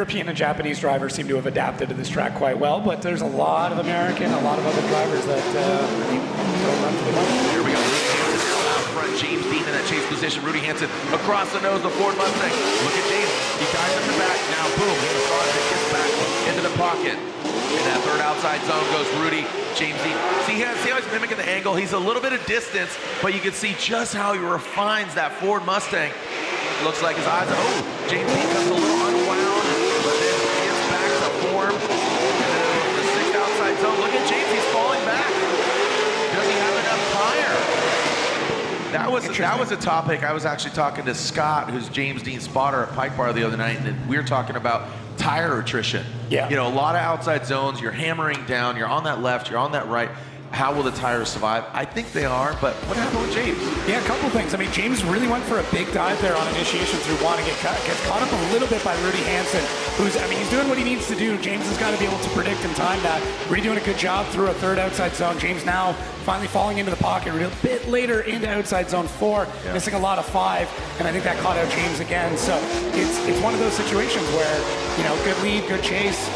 European and Japanese drivers seem to have adapted to this track quite well, but there's a lot of American, a lot of other drivers that don't run for the money. Here we go. Rudy Hansen now out front. James Dean in that chase position. Rudy Hansen across the nose of the Ford Mustang. Look at James. He dives in the back. Now, boom. He gets back into the pocket. In that third outside zone goes Rudy. James Dean. See how he's mimicking the angle. He's a little bit of distance, but you can see just how he refines that Ford Mustang. Looks like his eyes. Oh, James Dean comes a little unwound, but then gets back to form. And then the sixth outside zone. Look at James. He's falling back. Does he have enough tire? That was a topic. I was actually talking to Scott, who's James Dean's spotter at Pike Bar the other night, and we were talking about tire attrition. Yeah. You know, a lot of outside zones, you're hammering down, you're on that left, you're on that right. How will the tires survive? I think they are, but what happened with James? Yeah, a couple things. I mean, James really went for a big dive there on initiation through one and gets caught up a little bit by Rudy Hansen, he's doing what he needs to do. James has got to be able to predict and time that. Rudy doing a good job through a third outside zone. James now finally falling into the pocket a bit later into outside zone 4, missing a lot of 5, and I think that caught out James again. So it's one of those situations where, you know, good lead, good chase.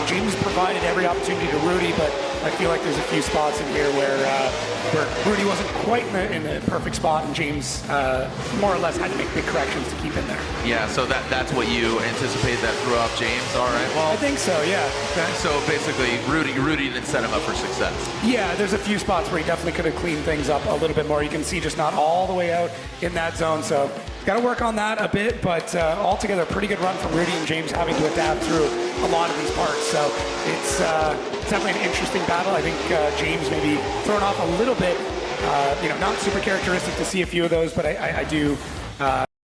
James provided every opportunity to Rudy, but I feel like there's a few spots in here where Rudy wasn't quite in the perfect spot, and James more or less had to make big corrections to keep in there. Yeah, so that's what you anticipate that threw off James. All right, well, I think so, yeah. Okay, so basically Rudy didn't set him up for success. Yeah, there's a few spots where he definitely could have cleaned things up a little bit more. You can see just not all the way out in that zone, so got to work on that a bit, but altogether a pretty good run from Rudy and James having to adapt through a lot of these parts. So it's definitely an interesting battle. I think James maybe thrown off a little bit, not super characteristic to see a few of those, but I do